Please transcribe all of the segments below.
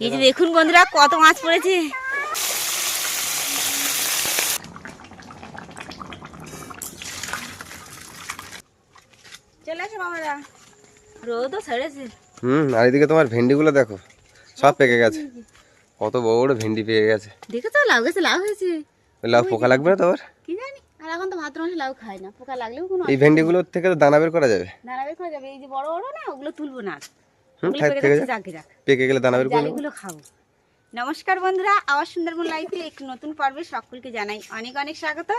এই যে দেখুন বন্ধুরা কত মাছ পড়েছে। চলে আসো বাবারা, রোদও ছেড়েছে। আর এদিকে তোমার ভেন্ডিগুলো দেখো সব পেকে গেছে। কত বড় বড় ভেন্ডি পেকে গেছে। দেখো তো লাউ গেছে, লাউ হয়েছে। লাউ পোকা লাগবে না তোমার? কি জানি, আর এখন তো ভাদ্র মাসে লাউ খায় না, পোকা লাগলেও কোনো এই ভেন্ডিগুলোর থেকে তো দানা বের করা যাবে। দানা বের করা যাবে, এই যে বড় বড় না ওগুলো তুলবো না, পেকে গেলে দানা বের করে জালিগুলো খাবো। নমস্কার বন্ধুরা, আবার সুন্দরবন লাইফে একটি নতুন পর্বে সকলকে জানাই অনেক অনেক স্বাগত।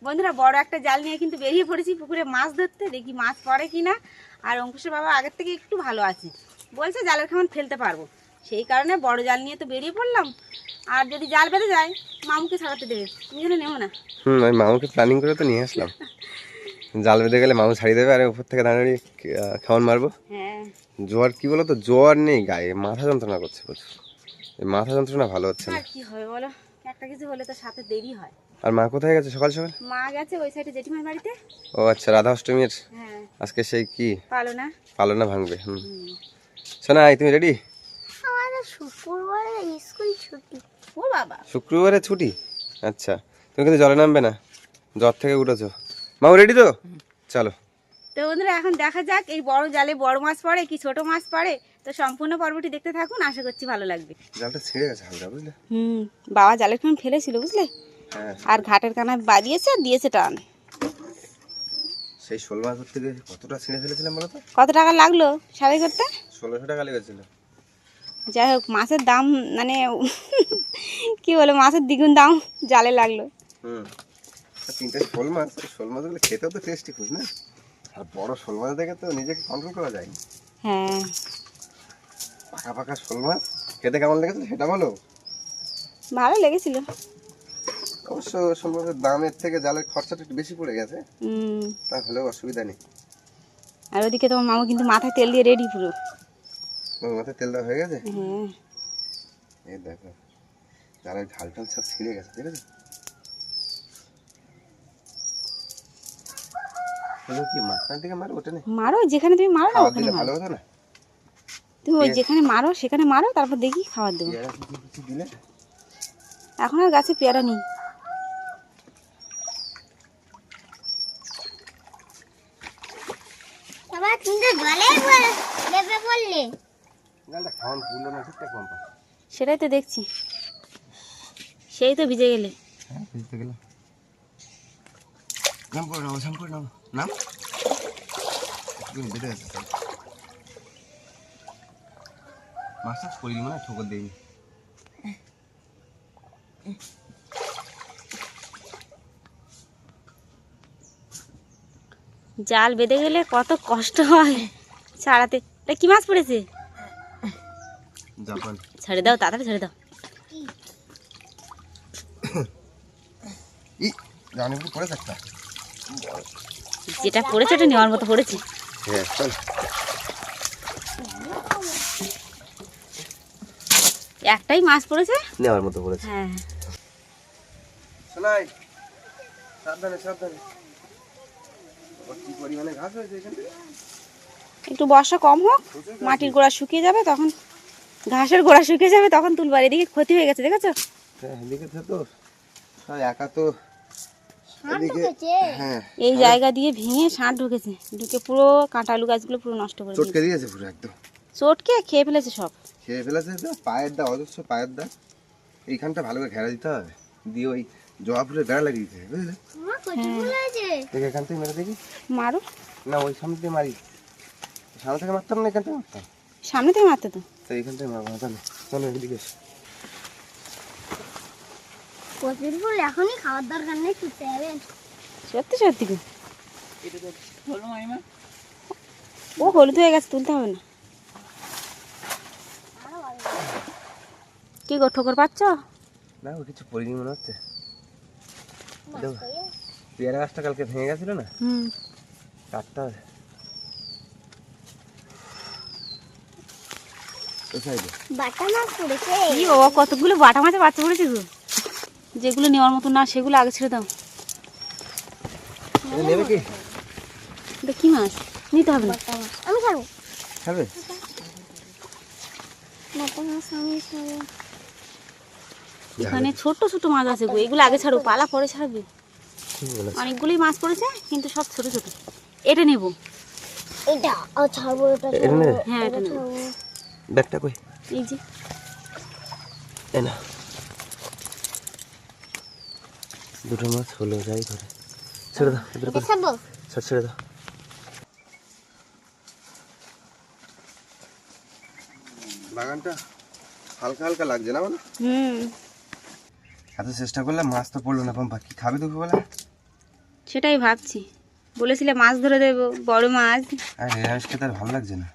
বন্ধুরা বড় একটা জাল নিয়ে কিন্তু বেরিয়ে পড়েছি পুকুরে মাছ ধরতে, দেখি মাছ পড়ে কিনা। আর অঙ্কুশের বাবা আগের থেকে একটু ভালো আছে, বলছে জালের খামান ফেলতে পারবো, সেই কারণে বড় জাল নিয়ে তো বেরিয়ে পড়লাম। আর যদি জাল বেঁধে যায় মামুকে ছাড়াতে দেবে, তুমি যেন নেবো না। আমি মামুকে প্ল্যানিং করে তো নিয়ে আসলাম। জাল বেঁধে গেলে মামু ছাড়িয়ে দেবে আর উপর থেকে দাঁড়িয়ে খাওয়ান মারবো। হ্যাঁ, জ্বর কি বলো তো, জ্বর নেই গায়ে, মাথা যন্ত্রণা করছে প্রচুর। এই মাথা যন্ত্রণা ভালো হচ্ছে না। আর কি হবে বলো, একটা কিছু হলে তো সাথে দেরি হয়। আর মা কোথায় গেছে সকাল সকাল? মা গেছে ওই সাইডে জেঠিমার বাড়িতে। ও আচ্ছা, রাধা অষ্টমীর হ্যাঁ আজকে সেই কি পালো না ভাঙবে। শোনা, তুমি রেডি? আমাদের শুক্রবারে স্কুল ছুটি। ও বাবা, শুক্রবারে ছুটি? আচ্ছা, তুমি কিন্তু জলে নামবে না, জ্বর থেকে উঠেছো। মামু রেডি তো? চলো। তো বন্ধুরা এখন দেখা যাক এই বড় জালে বড় মাছ পড়ে কি ছোট মাছ পড়ে। তো সম্পূর্ণ পর্বটি দেখতে থাকুন, আশা করছি ভালো লাগবে। জালটা ছিঁড়ে গেছে হালকা, বুঝলে? বাবা জালের খান ফেলেছিল বুঝলে, হ্যাঁ। আর ঘাটের কানায় বাজিয়েছে আর দিয়েছে টান। সেই শোল মাছ ধরতে গিয়ে কতটা ছিঁড়ে ফেলেছিলাম বলো তো? কত টাকা লাগলো সারাই করতে? 1600 টাকা লেগেছিল। যাই হোক, মাছের দাম মানে কি বলে, মাছের দ্বিগুণ দাম জালে লাগলো। তিনটে শোল মাছগুলো খেতেও তো টেস্টি খুব না? আর বড় শোল মাছ দেখে তো নিজেকে কন্ট্রোল করা যায়। হ্যাঁ, পাকা পাকা শোল মাছ খেতে কেমন লেগেছিল সেটা বলো? ভালো লেগেছিল। অবশ্য শোল মাছের দামের থেকে জালের খরচাটা একটু বেশি পড়ে গেছে, তা হলেও অসুবিধা নেই। আর ওদিকে তোমার মামা কিন্তু মাথায় তেল দিয়ে রেডি পুরো। মাথায় তেল দেওয়া হয়ে গেছে। হ্যাঁ, এই দেখো জালের ঝাল টাল সব ছিঁড়ে গেছে, ঠিক আছে? কি মাথার দিকে মারো? ওটা নেই, মারো যেখানে তুমি মারো না ওখানে ভালো মারো। হতো না? তুমি ওই যেখানে মারো সেখানে মারো, তারপর দেখি খাবার দেবো। দিলে এখন আর গাছে পেয়ারা নেই। সেটাই তো দেখছি, সেই তো ভিজে গেলে। হ্যাঁ, ভিজতে গেলে নাম করে নাও, নাম করে নাও, নাম বেঁধে গেছে। মাছ করিনি মানে ঠোকর দেয়নি। জাল বেঁধে গেলে কত কষ্ট হয় ছাড়াতে। এটা কি মাছ পড়েছে? জাপান। ছেড়ে দাও, তাড়াতাড়ি ছেড়ে দাও। যেটা পড়েছে ওটা নেওয়ার মতো পড়েছে। হ্যাঁ, চল। একটাই মাছ পড়েছে, নেওয়ার মতো পড়েছে। হ্যাঁ। শোনাই, সাবধানে সাবধানে। কি পরিমাণে ঘাস হয়েছে এখানে। একটু বর্ষা কম হোক, মাটির গোড়া শুকিয়ে যাবে, তখন ঘাসের গোড়া শুকিয়ে যাবে, তখন তুলবার। এদিকে ক্ষতি হয়ে গেছে দেখেছো? হ্যাঁ, এদিকে তো একা তো এই জায়গা দিয়ে ভেঙে ষাঁড় ঢুকেছে, ঢুকে পুরো কাঁটা আলু গাছগুলো পুরো নষ্ট করে চটকে দিয়েছে পুরো একদম। চটকে খেয়ে ফেলেছে সব। খেয়ে ফেলেছে তো, পায়ের দা, অজস্র পায়ের দা। এইখানটা ভালো করে ঘেরা দিতে হবে, দিয়ে ওই জবা ফুলের বেড়া লাগিয়ে দিতে হবে, বুঝলে? দেখে এখান থেকে মেরে দেখি। মারো না, ওই সামনে দিয়ে মারি। সামনে থেকে মারতাম না, এখান থেকে মারতাম। সামনে থেকে মারতে তো। তো এইখান থেকে মারবো। চলো চলো এদিকে এসো। এখনই খাওয়ার দরকার নেই, ছুটতে হবে। সত্যি সত্যি গো, ও হলুদ হয়ে গেছে, তুলতে হবে না। কি গো, ঠোকর পাচ্ছ? না, ও কিছু পড়িনি মনে হচ্ছে। পেয়ারা গাছটা কালকে ভেঙে গেছিল না, কাটতে হবে। বাটা মাছ পড়েছে। কি বাবা, কতগুলো বাটা মাছের বাচ্চা পড়েছে গো। যেগুলো নেওয়ার মতো না সেগুলো আগে ছেড়ে দাও। নেবে কি? এটা কি মাছ? নিতে হবে না, আমি খাবো। খাবে? মাথা মাছ আমি খাবো। এখানে ছোট ছোট মাছ আছে গো, এগুলো আগে ছাড়ো, পালা পরে ছাড়বে। অনেকগুলোই মাছ পড়েছে কিন্তু সব ছোট ছোট। এটা নেব। এটা ছাড়বো, এটা এটা নে। হ্যাঁ এটা নেব। ব্যাগটা কই? এই যে এ না, দুটো মাছ হলো, যাই করে ছেড়ে দাও, এদের করে খাবো। ছেড়ে দাও। বাগানটা হালকা হালকা লাগছে না, মানে এত চেষ্টা করলে মাছ তো পড়লো না। পম্পা কি খাবে দুপুরবেলা? সেটাই ভাবছি, বলেছিলে মাছ ধরে দেবো, বড় মাছ। আর নিরামিষ খেতে আর ভালো লাগছে না।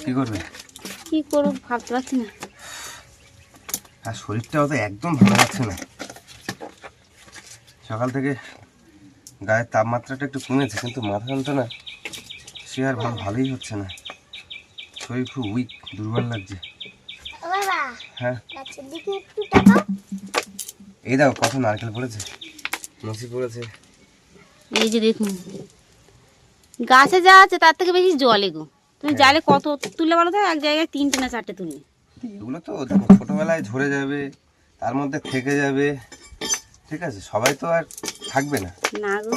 কি করবে? কি করবো ভাবতে পারছি না। আর শরীরটাও তো একদম ভালো লাগছে না। সকাল থেকে গায়ের তাপমাত্রাটা একটু কমেছে, কিন্তু মাথা যন্ত্রণা সে আর ভালোই হচ্ছে না। শরীর খুব উইক, দুর্বল লাগছে। বাবা হ্যাঁ, গাছের দিকে একটু তাকাও। এই দেখো কত নারকেল পড়েছে, মুসি পড়েছে। এই যে দেখুন, গাছে যা আছে তার থেকে বেশি জলে গো। তুমি জালে কত তুললে বলো তো? এক জায়গায় 3টে না 4টে তুললে। এগুলো তো দেখো ছোটবেলায় ঝরে যাবে, তার মধ্যে থেকে যাবে, ঠিক আছে, সবাই তো আর থাকবে না। না গো,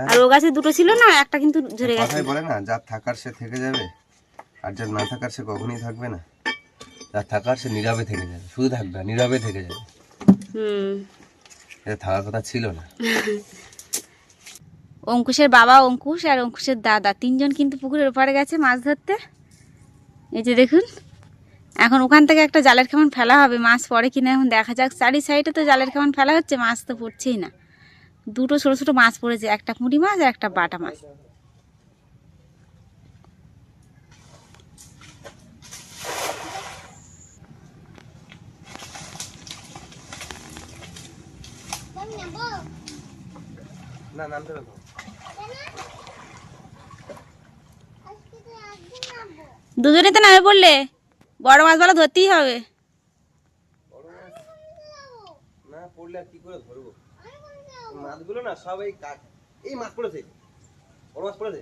আর ও গাছে দুটো ছিল না, একটা কিন্তু ঝরে গেছে। কথাই বলে না, যার থাকার সে থেকে যাবে, আর যার না থাকার সে কখনোই থাকবে না। যার থাকার সে নীরবে থেকে যাবে, শুধু থাকবে না, নীরবে থেকে যাবে। এটা থাকার কথা ছিল না। অঙ্কুশের বাবা অঙ্কুশ আর অঙ্কুশের দাদা 3জন কিন্তু পুকুরের ওপারে গেছে মাছ ধরতে। এই যে দেখুন, এখন ওখান থেকে একটা জালের খামান ফেলা হবে, মাছ পড়ে কিনা এখন দেখা যাক। চারি সাইডে তো জালের খামান ফেলা হচ্ছে, মাছ তো পড়ছেই না। দুটো ছোট ছোট মাছ পড়েছে, একটা পুঁটি মাছ আর একটা বাটা মাছ। না, নামতে হবে। দুজনে তো নামে পড়লে বড় মাছ বলা ধরতেই হবে। না পড়লে আর কি করে ধরবো? মাছগুলো না সব এই মাছ পড়েছে, বড় মাছ পড়েছে।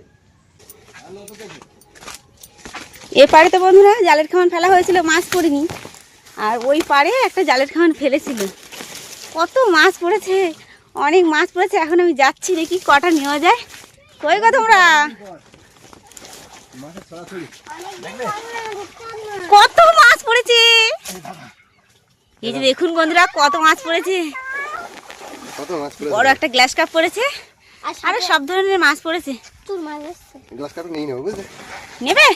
এ পাড়ে তো বন্ধুরা জালের খামান ফেলা হয়েছিল, মাছ পড়েনি। আর ওই পাড়ে একটা জালের খামান ফেলেছিল, কত মাছ পড়েছে, অনেক মাছ পড়েছে। এখন আমি যাচ্ছি, দেখি কটা নেওয়া যায়। কই গো তোমরা? কত মাছ পড়েছে, এই যে দেখুন বন্ধুরা, কত মাছ পড়েছে। কত মাছ পড়েছে? বড় একটা গ্লাস কাপ পড়েছে, আরো সব ধরনের মাছ পড়েছে। তোর মাছ আসছে। গ্লাস কাপ নিয়ে নেবো, বুঝলে? নেবে?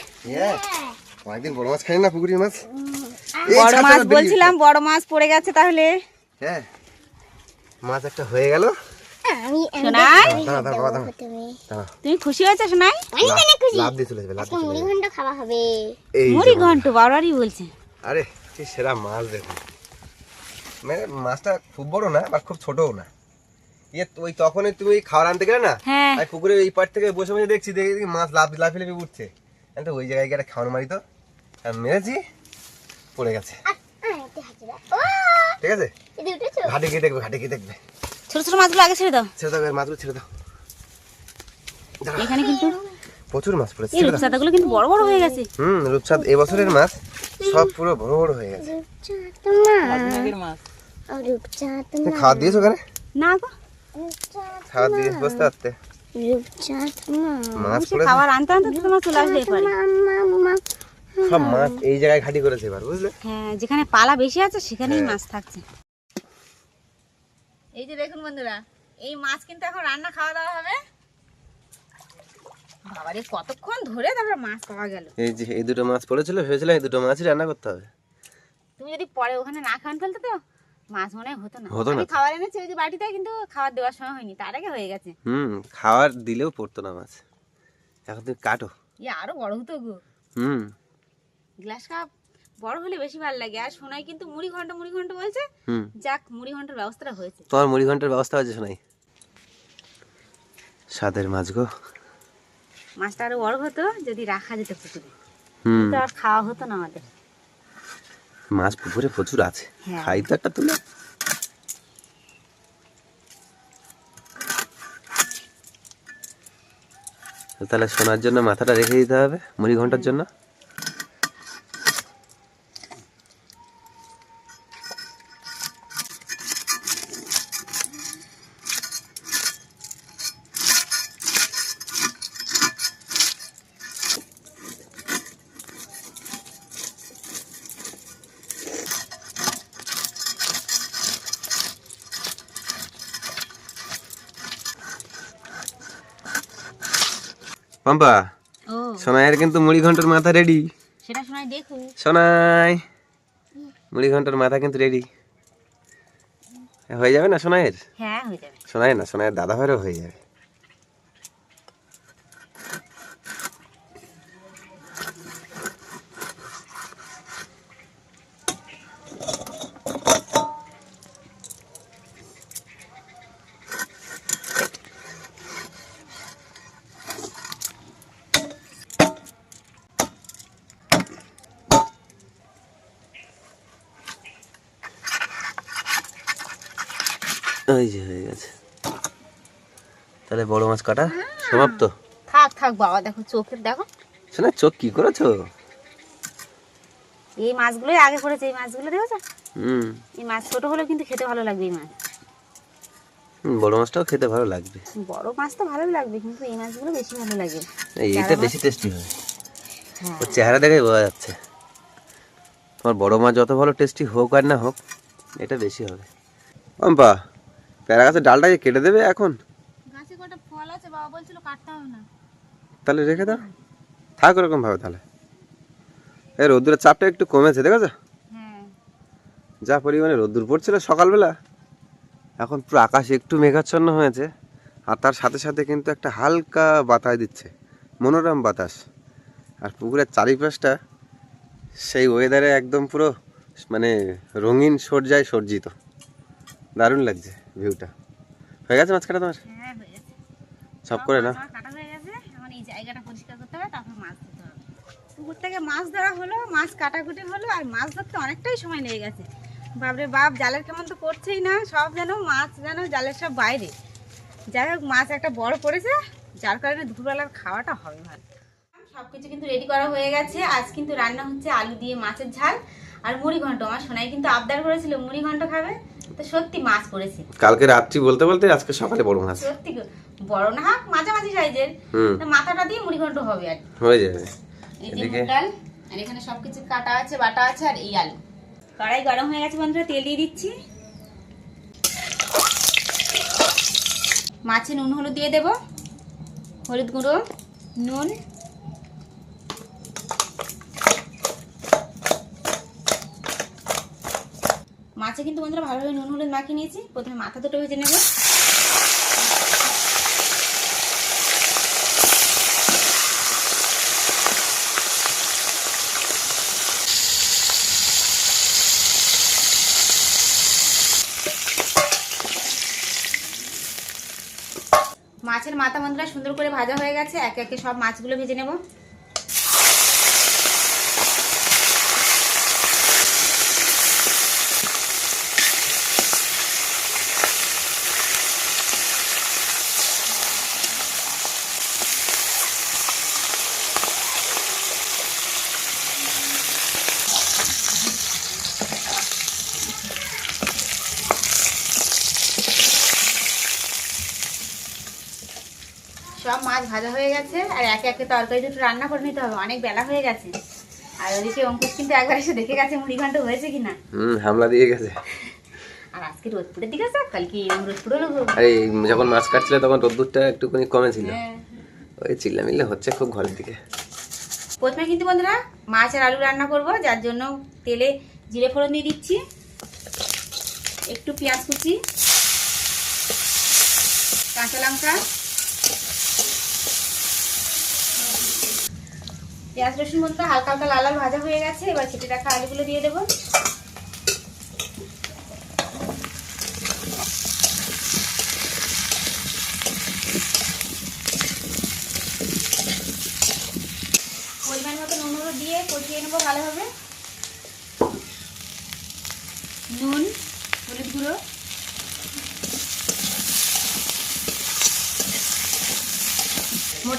অনেকদিন বড় মাছ খাই না, পুকুরের মাছ। বড় মাছ বলছিলাম, বড় মাছ পড়ে গেছে তাহলে। হ্যাঁ, মাছ একটা হয়ে গেল। আমি সোনাই, দাঁড়া দাঁড়া বাবা, দাঁড়া দাঁড়া। তুমি খুশি হয়েছো সোনাই? লাভ দিয়ে চলে যাবে, লাভ দিয়ে চলে মুড়ি যাবে। ঘন্ট খাওয়া হবে। এই যে মুড়ি মাছ। ঘন্ট বারবারই বলছে। আরে কি সেরা মাছ দেখুন। মানে মাছটা খুব বড় না, আর খুব ছোটও না। ওই তখনই তুমি খাবার আনতে গেলে না, হ্যাঁ, আমি পুকুরের এই পার থেকে বসে বসে দেখছি, দেখি মাছ লাফিয়ে লাফিয়ে উঠছে। আমি তো ওই জায়গায় গিয়ে একটা খাওয়ানো মারি তো, আর মেরেছি, পড়ে গেছে। ঠিক আছে, ঘাটে গিয়ে দেখবে, ঘাটে গিয়ে দেখবে। ছোট ছোট মাছগুলো আগে ছেড়ে দাও। ছেড়ে দাও, এর মাছগুলো ছেড়ে দাও। এখানে কিন্তু প্রচুর মাছ পড়েছে, এই ছেড়ে দাও। রূপচাঁদাগুলো কিন্তু বড় বড় হয়ে গেছে। রূপচাঁদ এবছরের মাছ সব পুরো বড় বড় হয়ে গেছে। তুমি খাবার দিয়েছো ওখানে? না গো, খাবার দিয়ে বসতে পারতে। মাছ সে পড়েছে, খাবার আনতে আনতে তো তোমার চলে আসবে এপারে। সব মাছ এই জায়গায় ঘাটি করেছে এবার, বুঝলে? হ্যাঁ, যেখানে পালা বেশি আছে সেখানেই মাছ থাকছে। এই যে দেখুন বন্ধুরা, এই মাছ কিন্তু এখন রান্না খাওয়া দাওয়া হবে। বাবারে কতক্ষণ ধরে তারপর মাছ পাওয়া গেল। এই যে এই দুটো মাছ পড়েছিল, ভেবেছিলাম এই দুটো মাছই রান্না করতে হবে। তুমি যদি পরে ওখানে না খাওয়ান ফেলতে তো মাছ মনে হয় হতো না। হতো না আমি খাবার এনেছি ওই যে বাটিতে, কিন্তু খাবার দেওয়ার সময় হয়নি, তার আগে হয়ে গেছে। খাবার দিলেও পড়তো না মাছ। এখন তুমি কাটো। আরো বড় হতো গো। গ্লাস কাপ বড় হলে বেশি ভালো লাগে। আর সোনাই কিন্তু মুড়ি ঘন্ট বলছে। যাক, মুড়ি ঘন্টার ব্যবস্থাটা হয়েছে। তোমার মুড়ি ঘন্টার ব্যবস্থা হয়েছে শোনাই। স্বাদের মাছ গো। মাছটা আরো বড় হতো যদি রাখা যেত পুকুরে, তো আর খাওয়া হতো না আমাদের। মাছ পুকুরে প্রচুর আছে, হ্যাঁ। খাই তো একটা তুলে। তাহলে সোনার জন্য মাথাটা রেখে দিতে হবে মুড়ি ঘন্টার জন্য। পম্পা, ও সোনাইয়ের কিন্তু মুড়ি ঘন্টার মাথা রেডি। সেটা শোনাই দেখো। সোনাই মুড়ি ঘন্টার মাথা কিন্তু রেডি হয়ে যাবে না সোনাইয়ের? হ্যাঁ হয়ে যাবে। সোনাই না, সোনাইয়ের দাদা ভাইয়েরও হয়ে যাবে। ওই যে হয়ে গেছে। তাহলে বড় মাছ কাটা সমাপ্ত। থাক থাক বাবা, দেখো চোখের দেখো। শোনা চোখ কি করেছো? এই মাছগুলোই আগে করেছে, এই মাছগুলো দেখেছো? এই মাছ ছোট হলেও কিন্তু খেতে ভালো লাগবে। এই মাছ বড় মাছটাও খেতে ভালো লাগবে। বড় মাছ তো ভালোই লাগবে, কিন্তু এই মাছগুলো বেশি ভালো লাগে। এইটা বেশি টেস্টি হয়। হ্যাঁ ওর চেহারা দেখেই বোঝা যাচ্ছে। তোমার বড় মাছ যত ভালো টেস্টি হোক আর না হোক, এটা বেশি হবে। পম্পা, প্যারা গাছের ডালটাকে কেটে দেবে এখন? গাছে কটা ফল আছে, বাবা বলছিল কাটতে হবে না। তাহলে রেখে দাও, থাক ওরকম ভাবে। তাহলে এই রোদ্দুরের চাপটা একটু কমেছে, দেখেছো? হ্যাঁ যা পরিমাণে রোদ্দুর পড়ছিল সকালবেলা, এখন পুরো আকাশ একটু মেঘাচ্ছন্ন হয়েছে। আর তার সাথে সাথে কিন্তু একটা হালকা বাতাস দিচ্ছে, মনোরম বাতাস। আর পুকুরের চারিপাশটা সেই ওয়েদারে একদম পুরো মানে রঙিন সজ্জায় সজ্জিত। দারুণ লাগছে ভিউটা। হয়ে গেছে মাছ কাটা তোমার? হ্যাঁ হয়ে গেছে, সব করে না? মাছ কাটা হয়ে গেছে। এখন এই জায়গাটা পরিষ্কার করতে হবে, তারপর মাছ ধরতে হবে। পুকুর থেকে মাছ ধরা হলো, মাছ কাটাকুটি হলো, আর মাছ ধরতে অনেকটাই সময় লেগে গেছে। বাপরে বাপ, জালের কেমন তো করছেই না, সব যেন মাছ যেন জালের সব বাইরে। যাই হোক, মাছ একটা বড় পড়েছে, যার কারণে দুপুরবেলার খাওয়াটা হবে ভালো। সব কিছু কিন্তু রেডি করা হয়ে গেছে। আজ কিন্তু রান্না হচ্ছে আলু দিয়ে মাছের ঝাল আর মুড়ি ঘন্ট। আমার সোনাই কিন্তু আবদার করেছিল মুড়ি ঘন্ট খাবে, তো সত্যি মাছ পড়েছে। কালকে রাত্রি বলতে বলতে আজকে সকালে বড় মাছ। সত্যি বড় না, মাঝামাঝি সাইজের। মাথাটা দিয়ে মুড়ি ঘন্ট হবে আর হয়ে যাবে। এই যে মুগ ডাল, আর এখানে সবকিছু কাটা আছে, বাটা আছে, আর এই আলু। কড়াই গরম হয়ে গেছে বন্ধুরা, তেল দিয়ে দিচ্ছি। মাছে নুন হলুদ দিয়ে দেব, হলুদ গুঁড়ো, নুন, মাছে কিন্তু বন্ধুরা ভালোভাবে নুন হলুদ মাখিয়ে নিয়েছি। প্রথমে মাথা দুটো ভেজে নেব। মাছের মাথা বন্ধুরা সুন্দর করে ভাজা হয়ে গেছে। একে একে সব মাছগুলো ভেজে নেব। সব মাছ ভাজা হয়ে গেছে, আর একে একে তরকারি দুটো রান্না করে নিতে হবে, অনেক বেলা হয়ে গেছে। আর ওদিকে অঙ্কুশ কিন্তু একবার এসে দেখে গেছে মুড়ি ঘন্ট হয়েছে কিনা। হামলা দিয়ে গেছে। আর আজকে রোদ পুড়ে দিকে আছে, কালকে এরকম রোদ পুড়ে নেবো। আরে যখন মাছ কাটছিল তখন রোদ্দুরটা একটুখানি কমে ছিল। ওই চিল্লামিল্লা হচ্ছে খুব ঘরের দিকে। প্রথমে কিন্তু বন্ধুরা মাছ আর আলু রান্না করব, যার জন্য তেলে জিরে ফোড়ন দিয়ে দিচ্ছি, একটু পেঁয়াজ কুচি, কাঁচা লঙ্কা, পেঁয়াজ রসুন বন্ধুরা হালকা হালকা লাল লাল ভাজা হয়ে গেছে। এবার কেটে রাখা আলুগুলো দিয়ে দেবো। পরিমাণ মতো নুন হলুদ দিয়ে কষিয়ে নেবো ভালোভাবে। নুন, হলুদ গুঁড়ো,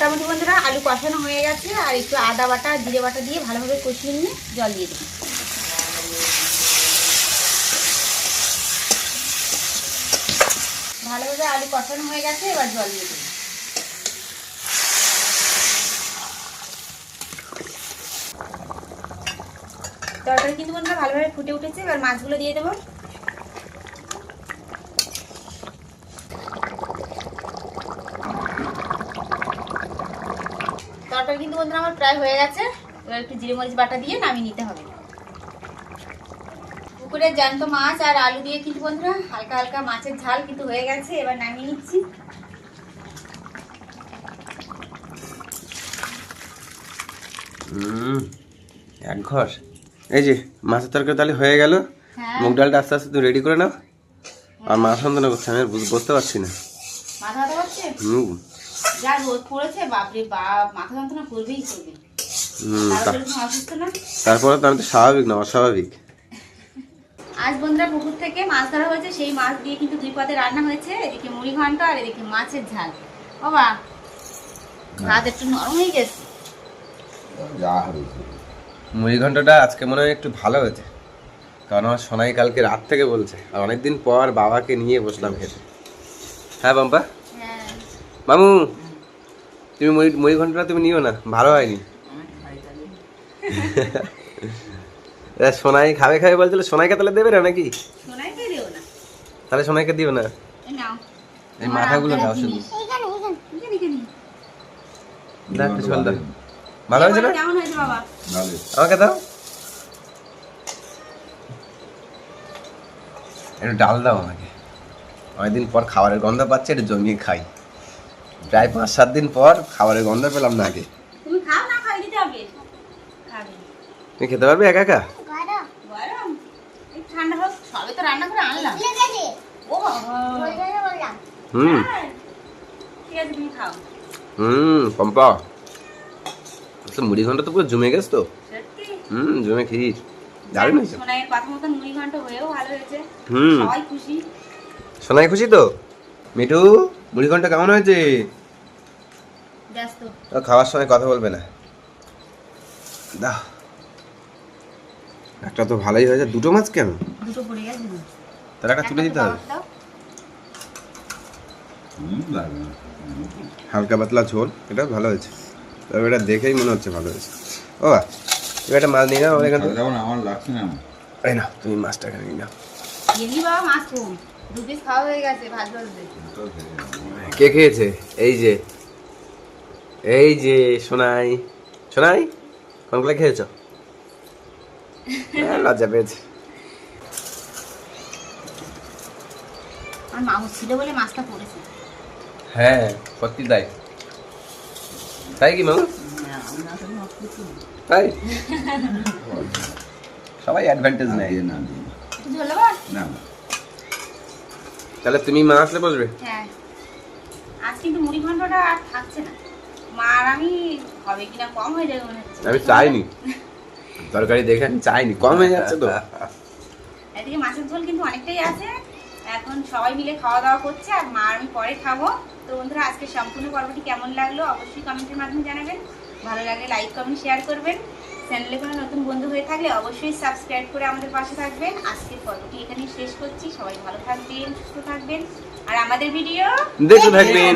মোটামুটি বন্ধুরা আলু কষানো হয়ে গেছে, আর একটু আদা বাটা জিরে বাটা দিয়ে ভালোভাবে কষিয়ে নিয়ে জল দিয়ে দেবো। ভালোভাবে আলু কষানো হয়ে গেছে, এবার জল দিয়ে দেবো। তরকারি কিন্তু বন্ধুরা ভালোভাবে ফুটে উঠেছে, এবার মাছগুলো দিয়ে দেবো। তরকারি কিন্তু বন্ধুরা আমার প্রায় হয়ে গেছে, এবার একটু জিরে মরিচ বাটা দিয়ে নামিয়ে নিতে হবে। পুকুরের জ্যান্ত মাছ আর আলু দিয়ে কিন্তু বন্ধুরা হালকা হালকা মাছের ঝাল কিন্তু হয়ে গেছে, এবার নামিয়ে নিচ্ছি। এক ঘর। এই যে মাছের তরকারি তাহলে হয়ে গেল। হ্যাঁ, মুগ ডালটা আস্তে আস্তে তুমি রেডি করে নাও। আর মাছ রান্না করছে, আমি আর বুঝতে পারছি না। মাথা ব্যথা করছে, যা রোদ পড়েছে, বাপরে বাপ, মাথা যন্ত্রণা করবেই করবে। তারপরে তুমি অসুস্থ না? তারপরে তো আমি তো স্বাভাবিক না, অস্বাভাবিক। আজ বন্ধুরা পুকুর থেকে মাছ ধরা হয়েছে, সেই মাছ দিয়ে কিন্তু 2 পদে রান্না হয়েছে। এদিকে মুড়ি ঘন্ট আর এদিকে মাছের ঝাল। বাবা ভাত একটু নরম হয়ে গেছে। মুড়ি ঘন্টটা আজকে মনে হয় একটু ভালো হয়েছে, কারণ আমার সোনাই কালকে রাত থেকে বলছে, আর অনেকদিন পর বাবাকে নিয়ে বসলাম খেতে। হ্যাঁ বাম্পা, হ্যাঁ, মামু তুমি মুড়ি ঘন্টটা তুমি নিও না, ভালো হয়নি। সোনাই খাবে খাবে বলছিল, সোনাইকে তাহলে দেবে না নাকি? সোনাইকে দিও না, তাহলে সোনাইকে দিও না, এই নাও। এই মাথাগুলো নাও শুধু। এইখানে এইখানে এখানে, এখানে। দাও একটু ঝোল দাও। ভালো হয়েছে না? কেমন হয়েছে বাবা? আমাকে দাও একটু, ডাল দাও আমাকে। অনেকদিন পর খাবারের গন্ধ পাচ্ছি, একটু জমিয়ে খাই। প্রায় 5-7 দিন পর খাবারের গন্ধ পেলাম না আগে। তুমি খাও না, খাই দিতে হবে। খাবে। তুমি খেতে পারবে একা একা? গাড়া গরম? এই ঠান্ডা হোক, সবে তো রান্না করে আনলাম। লেগেছে ও বাবা। বলতে বললাম হুম হ্যাঁ। ঠিক আছে, তুমি খাও। পম্পা তো মুড়ি ঘন্টা তো পুরো জমে গেছে তো। সত্যি? জমে খির দারুণ হয়েছে। সোনাইয়ের কথা মতন মুড়ি ঘন্ট হয়েও ভালো হয়েছে। হুম। সবাই খুশি। সোনাই খুশি তো? মিঠু মুড়ি ঘন্টা কেমন হয়েছে? ব্যস্ত। ও খাওয়ার সময় কথা বলবে না। দাও একটা তো ভালোই হয়েছে, দুটো মাছ কেন? দুটো পড়ে গেছে না? তার একটা তুলে দিতে হবে। দাও। হালকা পাতলা ঝোল, এটা ভালো হয়েছে। তবে এটা দেখেই মনে হচ্ছে ভালো হয়েছে। ও এবার একটা মাছ নিয়ে নাও এখান থেকে। আমার লাগছে না। এই না তুমি মাছটা এখানে নিয়ে নাও। এমনি বাবা মাছ কম, 2 পিস খাওয়া হয়ে গেছে, ভাত বসবে। কে খেয়েছে? এই যে এই যে সোনাই, সোনাই কোনগুলো খেয়েছ? লজ্জা পেয়েছে। আর মাছ ছিল বলে মাছটা পড়েছে। হ্যাঁ সত্যি তাই। তাই কি মামু? তাই সবাই অ্যাডভান্টেজ নেয়। না দিই একটু ঝোল দেবা? না। তাহলে তুমি মা আসলে বসবে। হ্যাঁ, আজ কিন্তু মুড়ি ঘন্টটা আর থাকছে না। মা আর আমি হবে কিনা, কম হয়ে যাবে মনে হচ্ছে। আমি চাইনি, তরকারি দেখে আমি চাইনি, কম হয়ে যাচ্ছে তো। এদিকে মাছের ঝোল কিন্তু অনেকটাই আছে, এখন সবাই মিলে খাওয়া দাওয়া করছে, আর মা আর আমি পরে খাবো। তো বন্ধুরা আজকে সম্পূর্ণ পর্বটি কেমন লাগলো অবশ্যই কমেন্টের মাধ্যমে জানাবেন। ভালো লাগলে লাইক কমেন্ট শেয়ার করবেন। চ্যানেলে কোনো নতুন বন্ধু হয়ে থাকলে অবশ্যই সাবস্ক্রাইব করে আমাদের পাশে থাকবেন। আজকের পর্বটি এখানেই শেষ করছি। সবাই ভালো থাকবেন, সুস্থ থাকবেন, আর আমাদের ভিডিও দেখতে থাকবেন।